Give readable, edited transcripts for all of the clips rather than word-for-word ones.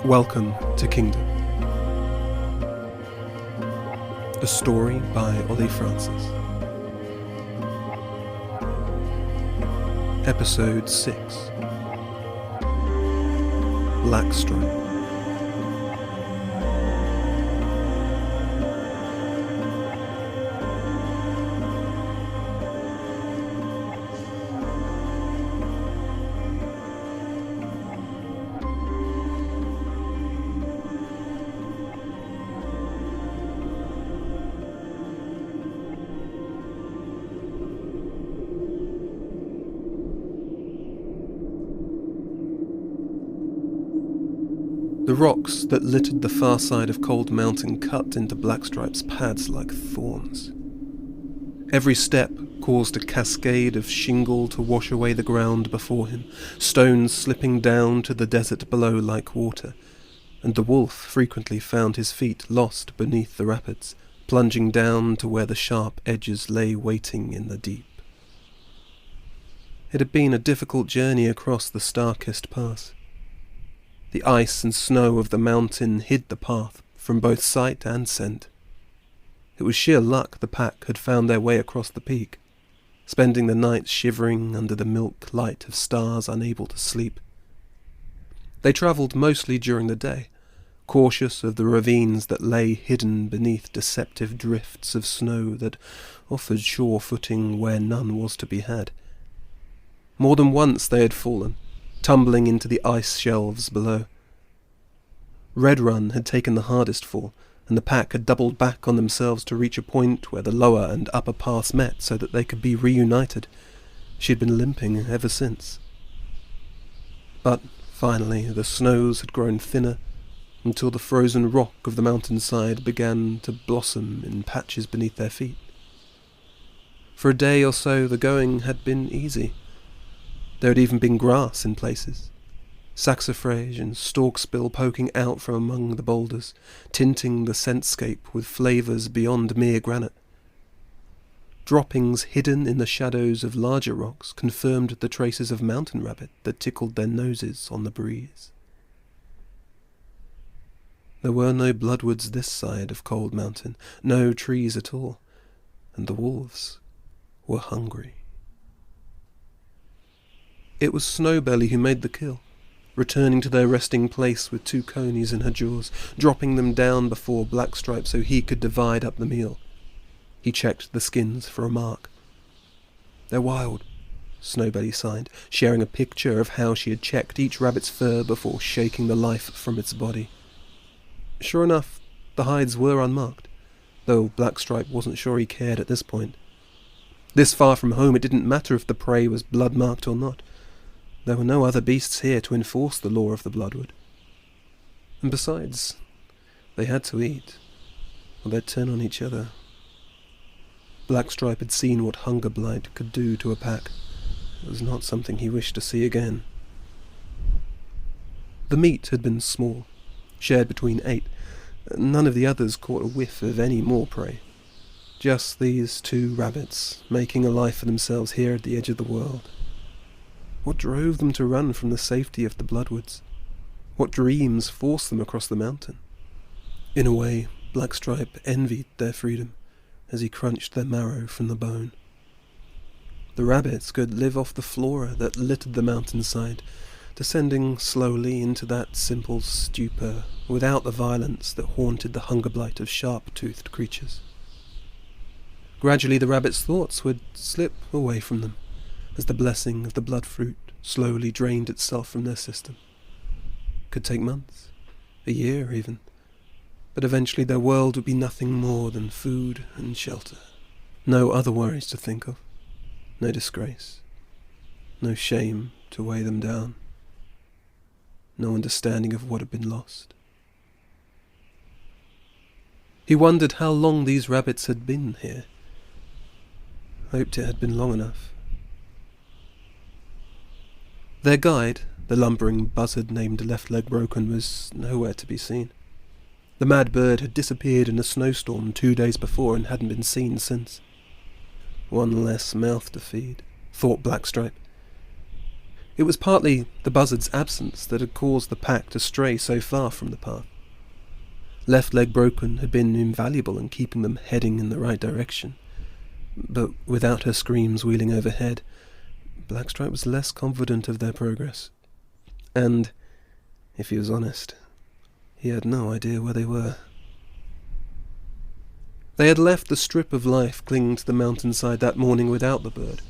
Welcome to Kingdom. A story by Ollie Francis. Episode 6. Blackstripe. The rocks that littered the far side of Cold Mountain cut into Blackstripe's pads like thorns. Every step caused a cascade of shingle to wash away the ground before him, stones slipping down to the desert below like water, and the wolf frequently found his feet lost beneath the rapids, plunging down to where the sharp edges lay waiting in the deep. It had been a difficult journey across the star-kissed pass. The ice and snow of the mountain hid the path from both sight and scent. It was sheer luck the pack had found their way across the peak, spending the night shivering under the milk light of stars unable to sleep. They travelled mostly during the day, cautious of the ravines that lay hidden beneath deceptive drifts of snow that offered sure footing where none was to be had. More than once they had fallen, tumbling into the ice shelves below. Red Run had taken the hardest fall, and the pack had doubled back on themselves to reach a point where the lower and upper paths met so that they could be reunited. She had been limping ever since. But finally the snows had grown thinner, until the frozen rock of the mountainside began to blossom in patches beneath their feet. For a day or so the going had been easy. There had even been grass in places, saxifrage and storkspill poking out from among the boulders, tinting the scentscape with flavours beyond mere granite. Droppings hidden in the shadows of larger rocks confirmed the traces of mountain rabbit that tickled their noses on the breeze. There were no bloodwoods this side of Cold Mountain, no trees at all, and the wolves were hungry. It was Snowbelly who made the kill, returning to their resting place with 2 conies in her jaws, dropping them down before Blackstripe so he could divide up the meal. He checked the skins for a mark. "They're wild," Snowbelly sighed, sharing a picture of how she had checked each rabbit's fur before shaking the life from its body. Sure enough, the hides were unmarked, though Blackstripe wasn't sure he cared at this point. This far from home it didn't matter if the prey was blood-marked or not. There were no other beasts here to enforce the law of the bloodwood. And besides, they had to eat, or they'd turn on each other. Blackstripe had seen what hunger blight could do to a pack. It was not something he wished to see again. The meat had been small, shared between 8. None of the others caught a whiff of any more prey. Just these 2 rabbits, making a life for themselves here at the edge of the world. What drove them to run from the safety of the bloodwoods? What dreams forced them across the mountain? In a way, Blackstripe envied their freedom as he crunched their marrow from the bone. The rabbits could live off the flora that littered the mountainside, descending slowly into that simple stupor without the violence that haunted the hunger blight of sharp-toothed creatures. Gradually the rabbits' thoughts would slip away from them, as the blessing of the blood fruit slowly drained itself from their system. It could take months, a year even, but eventually their world would be nothing more than food and shelter. No other worries to think of, no disgrace, no shame to weigh them down, no understanding of what had been lost. He wondered how long these rabbits had been here. Hoped it had been long enough. Their guide, the lumbering buzzard named Left Leg Broken, was nowhere to be seen. The mad bird had disappeared in a snowstorm 2 days before and hadn't been seen since. One less mouth to feed, thought Blackstripe. It was partly the buzzard's absence that had caused the pack to stray so far from the path. Left leg broken had been invaluable in keeping them heading in the right direction, but without her screams wheeling overhead, Blackstripe was less confident of their progress. And, if he was honest, he had no idea where they were. They had left the strip of life clinging to the mountainside that morning without the bird,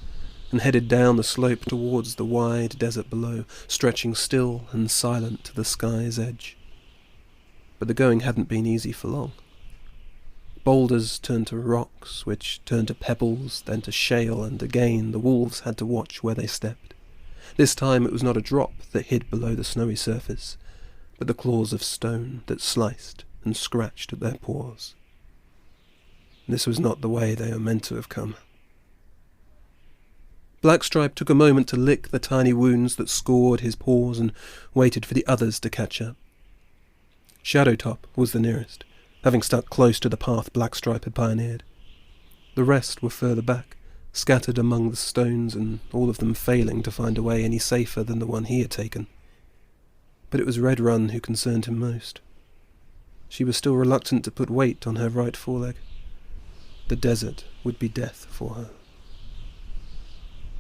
and headed down the slope towards the wide desert below, stretching still and silent to the sky's edge. But the going hadn't been easy for long. Boulders turned to rocks, which turned to pebbles, then to shale, and again the wolves had to watch where they stepped. This time it was not a drop that hid below the snowy surface, but the claws of stone that sliced and scratched at their paws. This was not the way they were meant to have come. Blackstripe took a moment to lick the tiny wounds that scored his paws and waited for the others to catch up. Shadowtop was the nearest, having stuck close to the path Blackstripe had pioneered. The rest were further back, scattered among the stones, and all of them failing to find a way any safer than the one he had taken. But it was Redrun who concerned him most. She was still reluctant to put weight on her right foreleg. The desert would be death for her.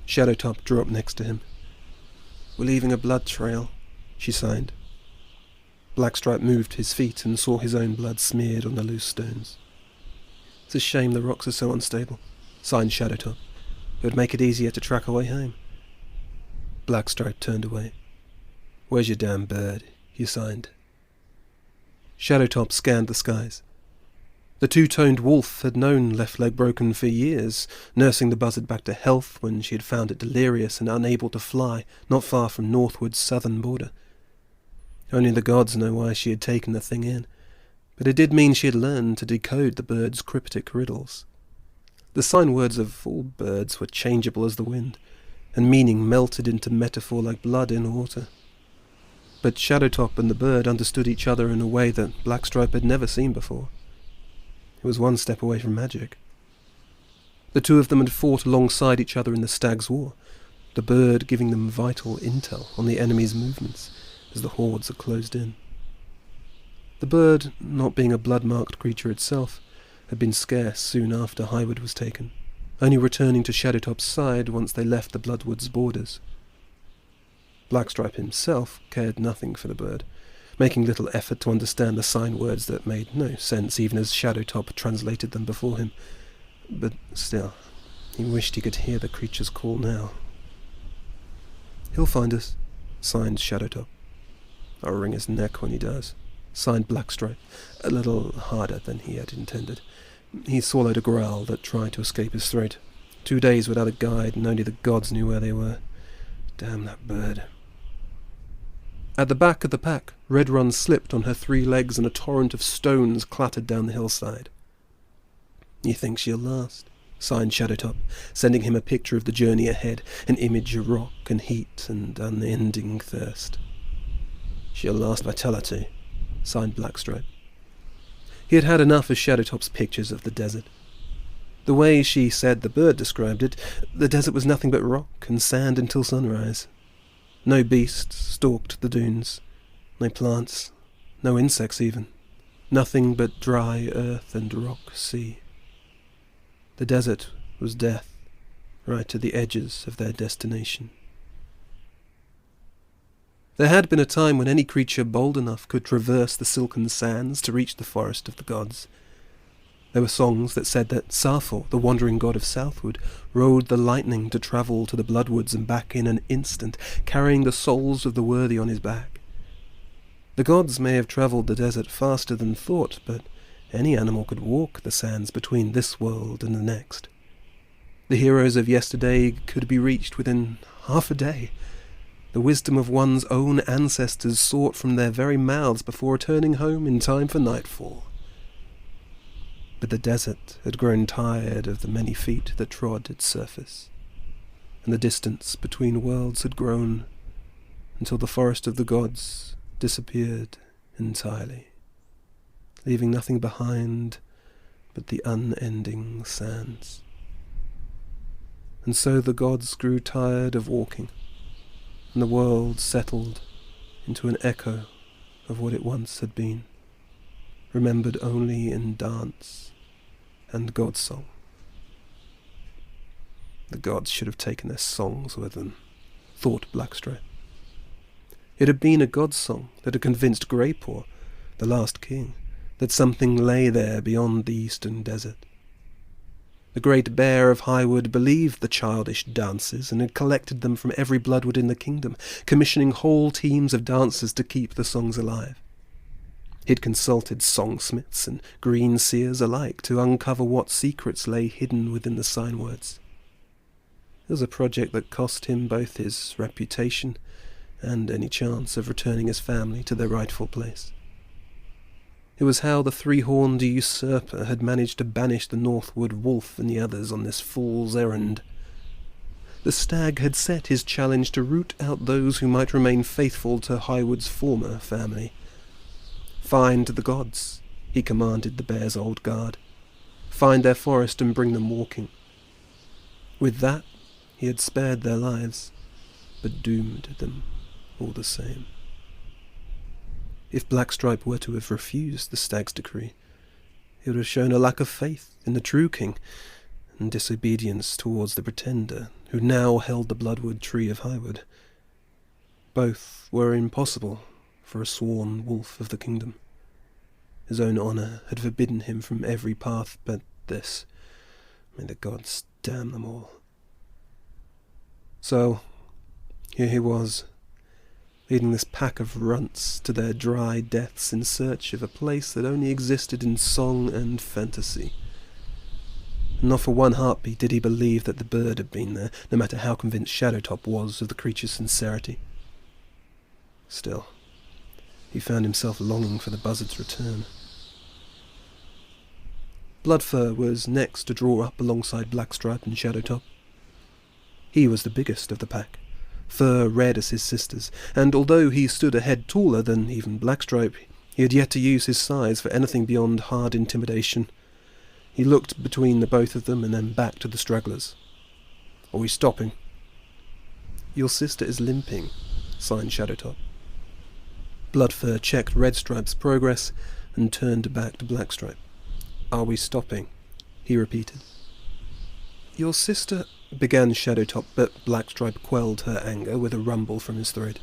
Shadowtop drew up next to him. "We're leaving a blood trail," she signed. Blackstripe moved his feet and saw his own blood smeared on the loose stones. "It's a shame the rocks are so unstable," signed Shadowtop. "It would make it easier to track our way home." Blackstripe turned away. "Where's your damn bird?" he signed. Shadowtop scanned the skies. The two-toned wolf had known Left Leg Broken for years, nursing the buzzard back to health when she had found it delirious and unable to fly not far from Northwood's southern border. Only the gods know why she had taken the thing in, but it did mean she had learned to decode the bird's cryptic riddles. The sign words of all birds were changeable as the wind, and meaning melted into metaphor like blood in water. But Shadowtop and the bird understood each other in a way that Blackstripe had never seen before. It was one step away from magic. The two of them had fought alongside each other in the Stag's War, the bird giving them vital intel on the enemy's movements as the hordes had closed in. The bird, not being a blood-marked creature itself, had been scarce soon after Highwood was taken, only returning to Shadowtop's side once they left the Bloodwood's borders. Blackstripe himself cared nothing for the bird, making little effort to understand the sign words that made no sense even as Shadowtop translated them before him. But still, he wished he could hear the creature's call now. "He'll find us," signed Shadowtop. "I'll wring his neck when he does," signed Blackstripe, a little harder than he had intended. He swallowed a growl that tried to escape his throat. 2 days without a guide, and only the gods knew where they were. Damn that bird. At the back of the pack, Redrun slipped on her 3 legs and a torrent of stones clattered down the hillside. "You think she'll last?" signed Shadowtop, sending him a picture of the journey ahead, an image of rock and heat and unending thirst. "She'll last if I tell her to," signed Blackstripe. He had had enough of Shadowtop's pictures of the desert. The way she said the bird described it, the desert was nothing but rock and sand until sunrise. No beasts stalked the dunes, no plants, no insects even, nothing but dry earth and rock sea. The desert was death, right to the edges of their destination. There had been a time when any creature bold enough could traverse the silken sands to reach the forest of the gods. There were songs that said that Sarfor, the wandering god of Southwood, rode the lightning to travel to the Bloodwoods and back in an instant, carrying the souls of the worthy on his back. The gods may have travelled the desert faster than thought, but any animal could walk the sands between this world and the next. The heroes of yesterday could be reached within half a day. The wisdom of one's own ancestors sought from their very mouths before returning home in time for nightfall. But the desert had grown tired of the many feet that trod its surface, and the distance between worlds had grown until the forest of the gods disappeared entirely, leaving nothing behind but the unending sands. And so the gods grew tired of walking, and the world settled into an echo of what it once had been, remembered only in dance and god song. The gods should have taken their songs with them, thought Blackstripe. It had been a god song that had convinced Greypaw, the last king, that something lay there beyond the eastern desert. The great bear of Highwood believed the childish dances and had collected them from every bloodwood in the kingdom, commissioning whole teams of dancers to keep the songs alive. He'd consulted songsmiths and green seers alike to uncover what secrets lay hidden within the sign words. It was a project that cost him both his reputation and any chance of returning his family to their rightful place. It was how the three-horned usurper had managed to banish the Northwood wolf and the others on this fool's errand. The stag had set his challenge to root out those who might remain faithful to Highwood's former family. "Find the gods," he commanded the bear's old guard. "Find their forest and bring them walking." With that, he had spared their lives, but doomed them all the same. If Blackstripe were to have refused the stag's decree, it would have shown a lack of faith in the true king, and disobedience towards the pretender who now held the bloodwood tree of Highwood. Both were impossible for a sworn wolf of the kingdom. His own honour had forbidden him from every path but this. May the gods damn them all. So, here he was, leading this pack of runts to their dry deaths in search of a place that only existed in song and fantasy. Not for one heartbeat did he believe that the bird had been there, no matter how convinced Shadowtop was of the creature's sincerity. Still, he found himself longing for the buzzard's return. Bloodfur was next to draw up alongside Blackstripe and Shadowtop. He was the biggest of the pack, fur red as his sisters, and although he stood a head taller than even Blackstripe, he had yet to use his size for anything beyond hard intimidation. He looked between the both of them and then back to the stragglers. "Are we stopping?" "Your sister is limping," signed Shadowtop. Bloodfur checked Redstripe's progress and turned back to Blackstripe. "Are we stopping?" he repeated. "Your sister—" began Shadowtop, but Blackstripe quelled her anger with a rumble from his throat.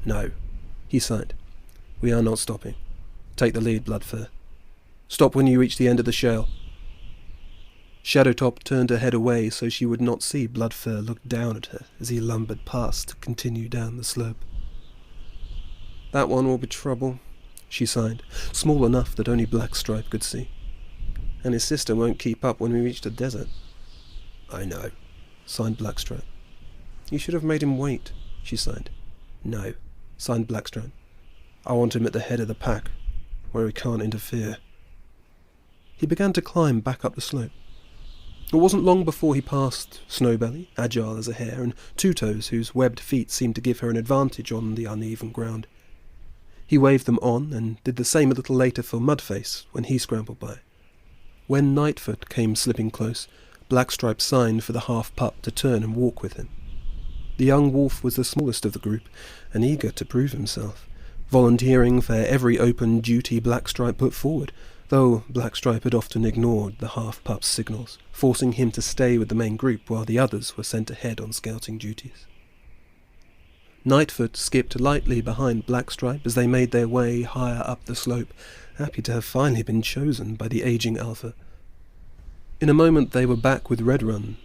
"No," he sighed. "We are not stopping. Take the lead, Bloodfur. Stop when you reach the end of the shale." Shadowtop turned her head away so she would not see Bloodfur look down at her as he lumbered past to continue down the slope. "That one will be trouble," she sighed, small enough that only Blackstripe could see. "And his sister won't keep up when we reach the desert." "I know," sighed Blackstripe. "You should have made him wait," she sighed. "No," sighed Blackstripe. "I want him at the head of the pack, where he can't interfere." He began to climb back up the slope. It wasn't long before he passed Snowbelly, agile as a hare, and Two Toes, whose webbed feet seemed to give her an advantage on the uneven ground. He waved them on, and did the same a little later for Mudface when he scrambled by. When Nightfoot came slipping close, Blackstripe signed for the half-pup to turn and walk with him. The young wolf was the smallest of the group, and eager to prove himself, volunteering for every open duty Blackstripe put forward, though Blackstripe had often ignored the half-pup's signals, forcing him to stay with the main group while the others were sent ahead on scouting duties. Nightfoot skipped lightly behind Blackstripe as they made their way higher up the slope, happy to have finally been chosen by the aging alpha. In a moment they were back with Redrun,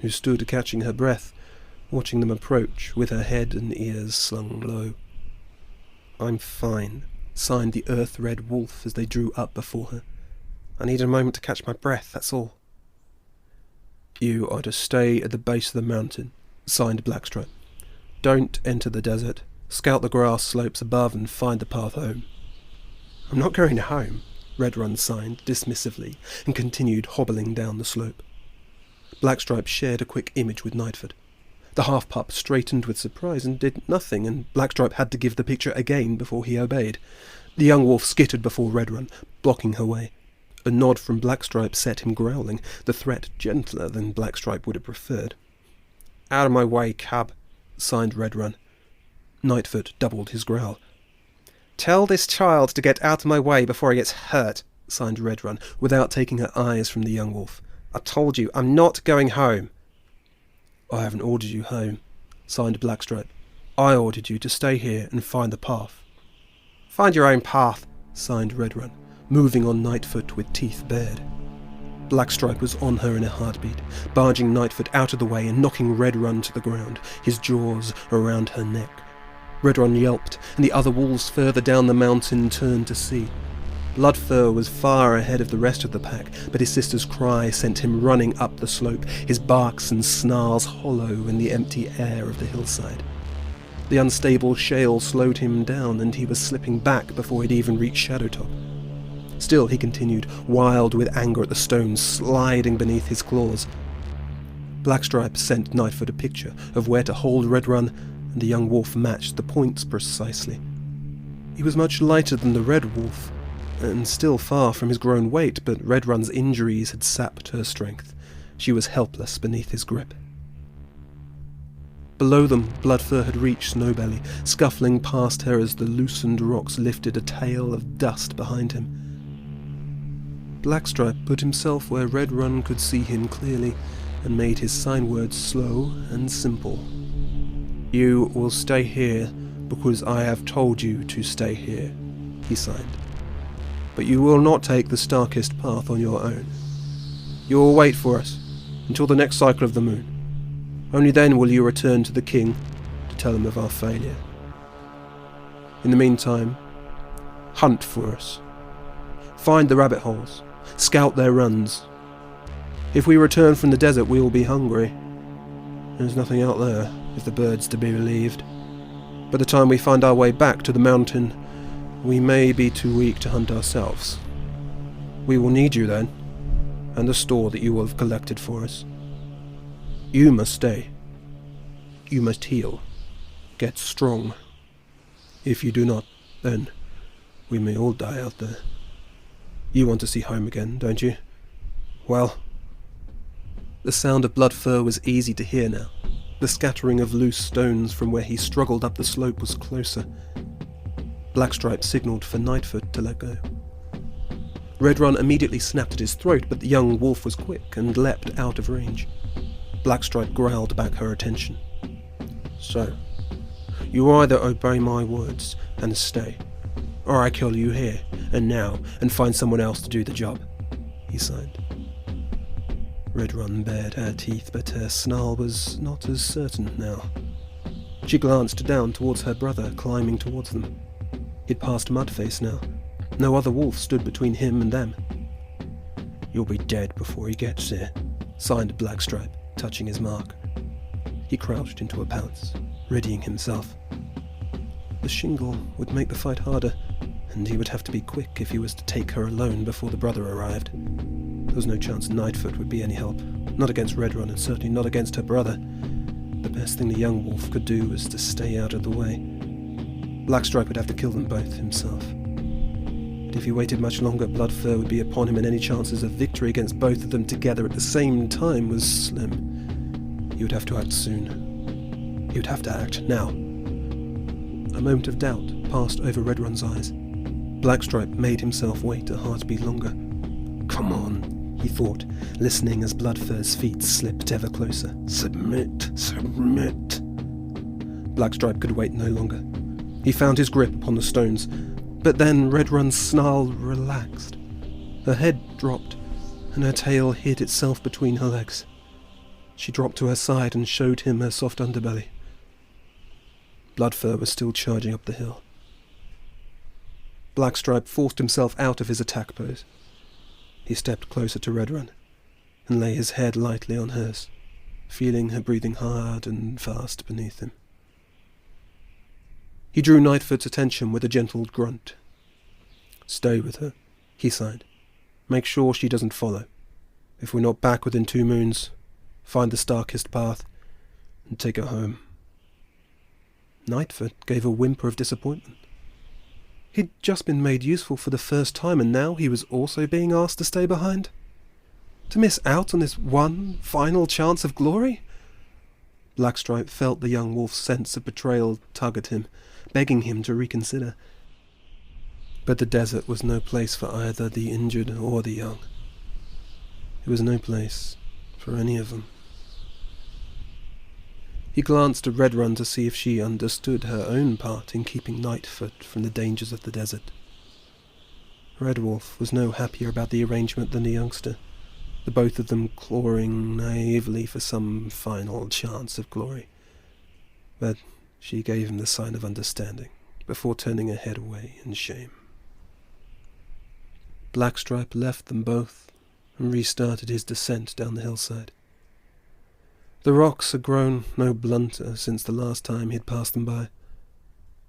who stood catching her breath, watching them approach with her head and ears slung low. "I'm fine," signed the earth-red wolf as they drew up before her. "I need a moment to catch my breath, that's all." "You are to stay at the base of the mountain," signed Blackstripe. "Don't enter the desert. Scout the grass slopes above and find the path home." "I'm not going home," Redrun signed dismissively, and continued hobbling down the slope. Blackstripe shared a quick image with Nightfoot. The half-pup straightened with surprise and did nothing, and Blackstripe had to give the picture again before he obeyed. The young wolf skittered before Redrun, blocking her way. A nod from Blackstripe set him growling, the threat gentler than Blackstripe would have preferred. "Out of my way, cub," signed Redrun. Nightfoot doubled his growl. "Tell this child to get out of my way before he gets hurt," signed Redrun, without taking her eyes from the young wolf. "I told you, I'm not going home." "I haven't ordered you home," signed Blackstripe. "I ordered you to stay here and find the path." "Find your own path," signed Redrun, moving on Nightfoot with teeth bared. Blackstripe was on her in a heartbeat, barging Nightfoot out of the way and knocking Redrun to the ground, his jaws around her neck. Redrun yelped, and the other wolves further down the mountain turned to see. Bloodfur was far ahead of the rest of the pack, but his sister's cry sent him running up the slope, his barks and snarls hollow in the empty air of the hillside. The unstable shale slowed him down, and he was slipping back before he'd even reached Shadowtop. Still he continued, wild with anger at the stones sliding beneath his claws. Blackstripe sent Nightfoot a picture of where to hold Redrun, and the young wolf matched the points precisely. He was much lighter than the red wolf, and still far from his grown weight, but Redrun's injuries had sapped her strength. She was helpless beneath his grip. Below them, Bloodfur had reached Snowbelly, scuffling past her as the loosened rocks lifted a tail of dust behind him. Blackstripe put himself where Redrun could see him clearly, and made his sign words slow and simple. "You will stay here because I have told you to stay here," he signed. "But you will not take the starkest path on your own. You will wait for us until the next cycle of the moon. Only then will you return to the king to tell him of our failure. In the meantime, hunt for us. Find the rabbit holes. Scout their runs. If we return from the desert, we will be hungry. There's nothing out there, if the bird's to be believed. By the time we find our way back to the mountain, we may be too weak to hunt ourselves. We will need you then, and the store that you will have collected for us. You must stay. You must heal. Get strong. If you do not, then we may all die out there. You want to see home again, don't you? Well..." The sound of Bloodfur was easy to hear now. The scattering of loose stones from where he struggled up the slope was closer. Blackstripe signalled for Nightfoot to let go. Redrun immediately snapped at his throat, but the young wolf was quick and leapt out of range. Blackstripe growled back her attention. "So, you either obey my words and stay, or I kill you here and now and find someone else to do the job," he signed. Redrun bared her teeth, but her snarl was not as certain now. She glanced down towards her brother, climbing towards them. He'd passed Mudface now. No other wolf stood between him and them. "You'll be dead before he gets here," signed Blackstripe, touching his mark. He crouched into a pounce, readying himself. The shingle would make the fight harder, and he would have to be quick if he was to take her alone before the brother arrived. There was no chance Nightfoot would be any help, not against Redrun, and certainly not against her brother. The best thing the young wolf could do was to stay out of the way. Blackstripe would have to kill them both himself. But if he waited much longer, Bloodfur would be upon him, and any chances of victory against both of them together at the same time was slim. He would have to act soon. He would have to act now. A moment of doubt passed over Redrun's eyes. Blackstripe made himself wait a heartbeat longer. "Come on," he thought, listening as Bloodfur's feet slipped ever closer. "Submit, submit." Blackstripe could wait no longer. He found his grip upon the stones, but then Redrun's snarl relaxed. Her head dropped, and her tail hid itself between her legs. She dropped to her side and showed him her soft underbelly. Bloodfur was still charging up the hill. Blackstripe forced himself out of his attack pose. He stepped closer to Redrun, and lay his head lightly on hers, feeling her breathing hard and fast beneath him. He drew Nightfoot's attention with a gentle grunt. "Stay with her," he sighed. "Make sure she doesn't follow. If we're not back within 2 moons, find the starkest path, and take her home." Nightfoot gave a whimper of disappointment. He'd just been made useful for the first time, and now he was also being asked to stay behind? To miss out on this one final chance of glory? Blackstripe felt the young wolf's sense of betrayal tug at him, begging him to reconsider. But the desert was no place for either the injured or the young. It was no place for any of them. He glanced at Redrun to see if she understood her own part in keeping Nightfoot from the dangers of the desert. Red Wolf was no happier about the arrangement than the youngster, the both of them clawing naively for some final chance of glory. But she gave him the sign of understanding, before turning her head away in shame. Blackstripe left them both and restarted his descent down the hillside. The rocks had grown no blunter since the last time he had passed them by.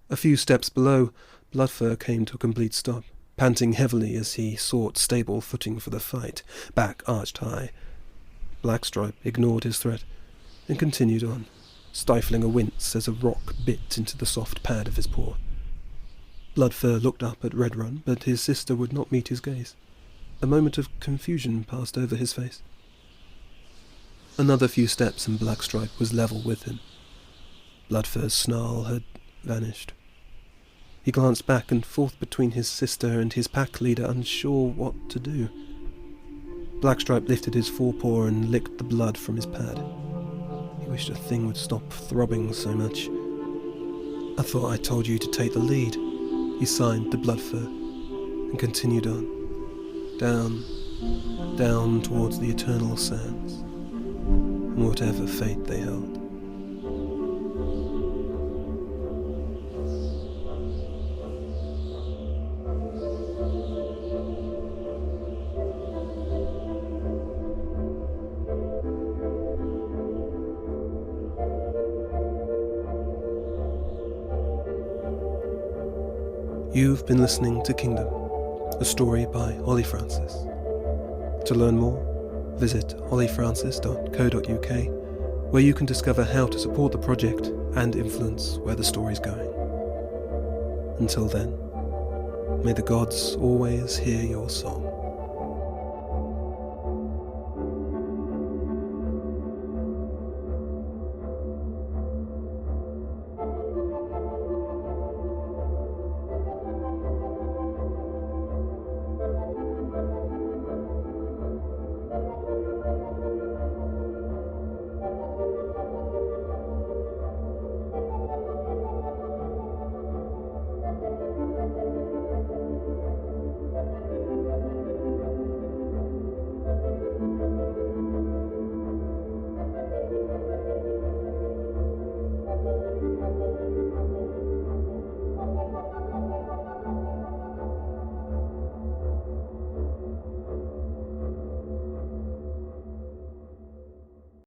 A few steps below, Bloodfur came to a complete stop, panting heavily as he sought stable footing for the fight, back arched high. Blackstripe ignored his threat and continued on, stifling a wince as a rock bit into the soft pad of his paw. Bloodfur looked up at Redrun, but his sister would not meet his gaze. A moment of confusion passed over his face. Another few steps and Blackstripe was level with him. Bloodfur's snarl had vanished. He glanced back and forth between his sister and his pack leader, unsure what to do. Blackstripe lifted his forepaw and licked the blood from his pad. He wished the thing would stop throbbing so much. "I thought I told you to take the lead," he signed to Bloodfur, and continued on, down towards the eternal sands, and whatever fate they held. You've been listening to Kingdom, a story by Ollie Francis. To learn more, visit olliefrancis.co.uk, where you can discover how to support the project and influence where the story's going. Until then, may the gods always hear your song.